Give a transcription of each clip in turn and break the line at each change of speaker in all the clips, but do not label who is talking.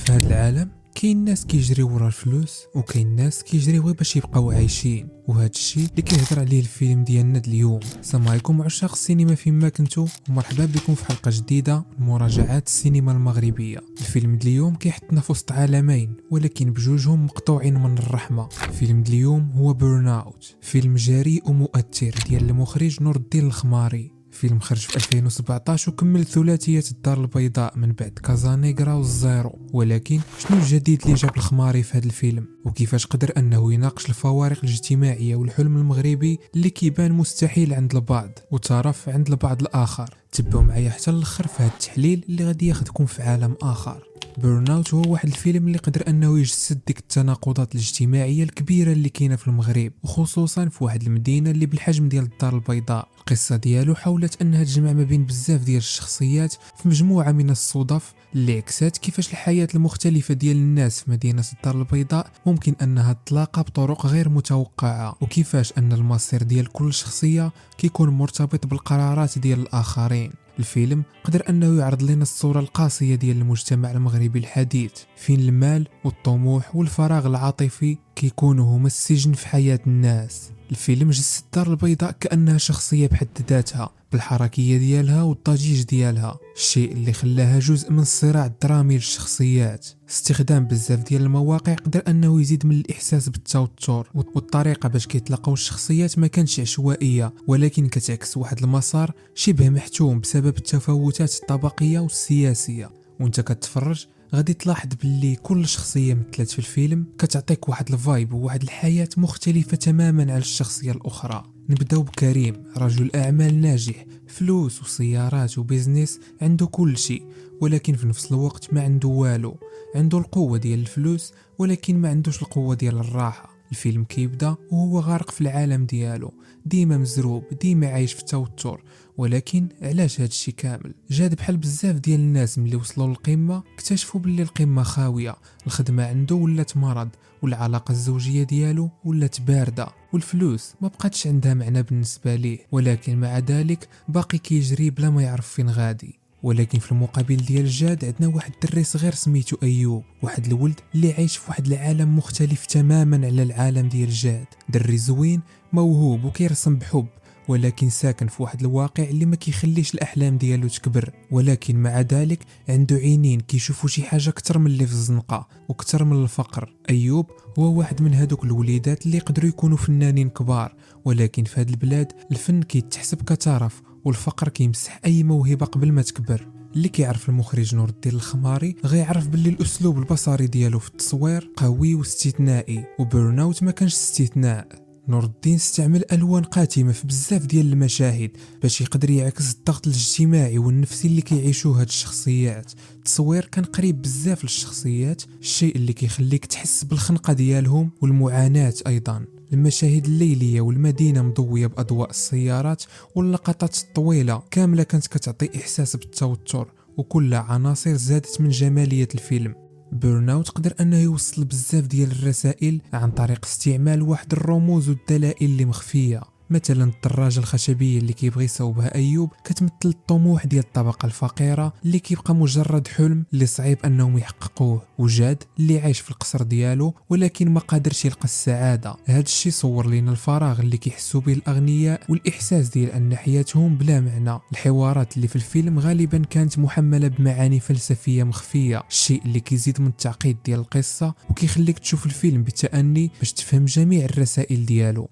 في هذا العالم كاين ناس كيجريو ورا الفلوس وكاين ناس كيجريو غير باش يبقاو عايشين، وهذا الشيء اللي كيهضر عليه الفيلم ديالنا اليوم. السلام عليكم عشاق السينما فين ما كنتو، ومرحبا بكم في حلقه جديده من مراجعات السينما المغربيه. الفيلم اليوم كيحطنا في وسط عالمين ولكن بجوجهم مقطوعين من الرحمه. الفيلم اليوم هو بيرن اوت، فيلم جريء ومؤثر ديال المخرج نور الدين الخماري. فيلم خرج في 2017 وكمل ثلاثية الدار البيضاء من بعد كازانيغرا والزيرو. ولكن شنو الجديد اللي جاب الخماري في هذا الفيلم، وكيفاش قدر انه يناقش الفوارق الاجتماعية والحلم المغربي اللي كيبان مستحيل عند البعض وترف عند البعض الاخر؟ تبعوا معايا حتى الاخر في هذا التحليل اللي غادي ياخذكم في عالم اخر. بيرن اوت هو واحد الفيلم اللي قدر انه يجسد ديك التناقضات الاجتماعيه الكبيره اللي كاينه في المغرب، وخصوصا في واحد المدينه اللي بالحجم ديال الدار البيضاء. القصه ديالو حاولت انها تجمع ما بين بزاف ديال الشخصيات في مجموعه من الصدف اللي عكست كيفاش الحياه المختلفه ديال الناس في مدينه الدار البيضاء ممكن انها تتلاقى بطرق غير متوقعه، وكيفاش ان المصير ديال كل شخصيه كيكون مرتبط بالقرارات ديال الاخرين. الفيلم قدر انه يعرض لنا الصوره القاسيه ديال المجتمع المغربي الحديث، فين المال والطموح والفراغ العاطفي كيكونوا هما السجن في حياه الناس. الفيلم جسد الدار البيضاء كانها شخصيه بحد ذاتها بالحركيه ديالها والضجيج ديالها، الشيء اللي خلاها جزء من الصراع الدرامي للشخصيات. استخدام بزاف ديال المواقع قدر انه يزيد من الاحساس بالتوتر، والطريقه باش كيتلاقاو الشخصيات ما كانتش عشوائيه ولكن كتعكس واحد المسار شبه محتوم بسبب التفاوتات الطبقيه والسياسيه. وانت كتفرج غادي تلاحظ باللي كل شخصيه مثلت في الفيلم كتعطيك واحد الفايب وواحد الحياه مختلفه تماما على الشخصيه الاخرى. نبداو بكريم، رجل اعمال ناجح، فلوس وسيارات وبيزنس، عنده كل شيء ولكن في نفس الوقت ما عنده والو. عنده القوه ديال الفلوس ولكن ما عندوش القوه ديال الراحه. الفيلم كيبدا وهو غارق في العالم ديالو، ديما مزروب، ديما عايش في التوتر. ولكن علاش هاد الشي كامل؟ جاد بحال بزاف ديال الناس ملي وصلوا للقمه اكتشفوا باللي القمه خاويه، الخدمه عنده ولات مرض، والعلاقه الزوجيه ديالو ولات بارده، والفلوس ما بقاتش عندها معنى بالنسبه ليه. ولكن مع ذلك باقي كيجري بلا ما يعرف فين غادي. ولكن في المقابل ديال جاد عندنا واحد الدري صغير سميتو ايوب، واحد الولد اللي عايش في واحد العالم مختلف تماما على العالم ديال جاد. دري زوين موهوب وكيرسم بحب، ولكن ساكن في واحد الواقع اللي ما كيخليش الاحلام ديالو تكبر. ولكن مع ذلك عنده عينين كيشوفوا شي حاجه اكثر من اللي في الزنقه واكثر من الفقر. ايوب هو واحد من هذوك الوليدات اللي يقدروا يكونوا فنانين كبار، ولكن في هذه البلاد الفن كيتحسب كترف والفقر كيمسح اي موهبه قبل ما تكبر. اللي كيعرف المخرج نور الدين الخماري غيعرف باللي الاسلوب البصري ديالو في التصوير قوي واستثنائي، وبيرن اوت ما كانش استثناء. نور الدين استعمل الوان قاتمه في بزاف ديال المشاهد باش يقدر يعكس الضغط الاجتماعي والنفسي اللي كيعيشوه هاد الشخصيات. التصوير كان قريب بزاف للشخصيات، الشيء اللي كيخليك تحس بالخنقه ديالهم والمعاناه. ايضا المشاهد الليليه والمدينه مضويه باضواء السيارات واللقطات الطويله كامله كانت كتعطي احساس بالتوتر، وكلها عناصر زادت من جماليه الفيلم. بيرن اوت قدر انه يوصل بزاف ديال الرسائل عن طريق استعمال واحد الرموز والدلائل اللي مخفيه. مثلا الدراجه الخشبيه اللي كيبغي يصوبها ايوب كتمثل الطموح ديال الطبقه الفقيره اللي كيبقى مجرد حلم اللي صعيب انهم يحققوه، وجاد اللي عايش في القصر ديالو ولكن ما قادرش يلقى السعاده. هذا الشيء صور لنا الفراغ اللي كيحسوا به الاغنياء والاحساس ديال ان حياتهم بلا معنى. الحوارات اللي في الفيلم غالبا كانت محمله بمعاني فلسفيه مخفيه، الشيء اللي كيزيد من التعقيد ديال القصه وكيخليك تشوف الفيلم بتأني باش تفهم جميع الرسائل ديالو.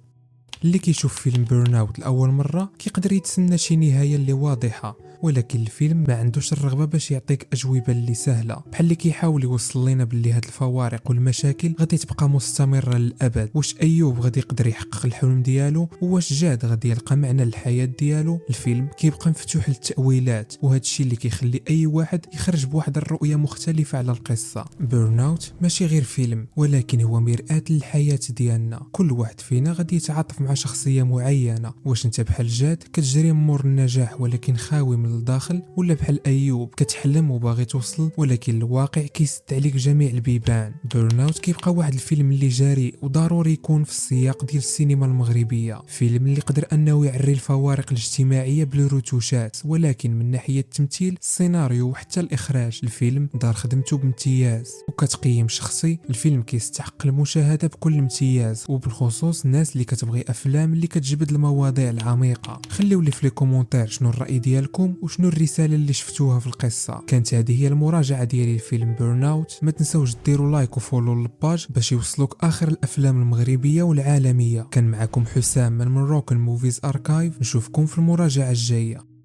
اللي كيشوف فيلم بيرن اوت لاول مره كيقدر يتسنى شي نهايه اللي واضحه، ولكن الفيلم ما عندوش الرغبه باش يعطيك اجوبه اللي سهله، بحال اللي كيحاول يوصل لنا باللي هاد الفوارق والمشاكل غادي تبقى مستمره للابد. واش ايوب غادي يقدر يحقق الحلم ديالو؟ واش جاد غادي يلقى معنى للحياه ديالو؟ الفيلم كيبقى مفتوح للتاويلات، وهذا الشيء اللي كيخلي اي واحد يخرج بواحد الرؤيه مختلفه على القصه. بيرن اوت ماشي غير فيلم ولكن هو مرآة للحياه ديالنا. كل واحد فينا غادي يتعاطف مع شخصيه معينه. واش انت بحال جاد كتجري مور النجاح ولكن خاوي من من الداخل، ولا بحال ايوب كتحلم وباغي توصل ولكن الواقع كيسد عليك جميع البيبان. بيرن اوت كيبقى واحد الفيلم اللي جاري وضروري يكون في السياق ديال السينما المغربيه، فيلم اللي قدر انه يعري الفوارق الاجتماعيه بالروتوشات، ولكن من ناحيه التمثيل السيناريو وحتى الاخراج الفيلم دار خدمته بامتياز. وكتقييم شخصي الفيلم كيستحق المشاهده بكل امتياز، وبالخصوص الناس اللي كتبغي افلام اللي كتجبد المواضيع العميقه. خليو لي في لي كومونتير شنو الراي ديالكم وشنو الرساله اللي شفتوها في القصه. كانت هذه هي المراجعه ديالي لفيلم بيرن اوت. ما تنساوش ديروا لايك وفولو للباج باش يوصلوك اخر الافلام المغربيه والعالميه. كان معكم حسام من روكن موفيز اركايف، نشوفكم في المراجعه الجايه.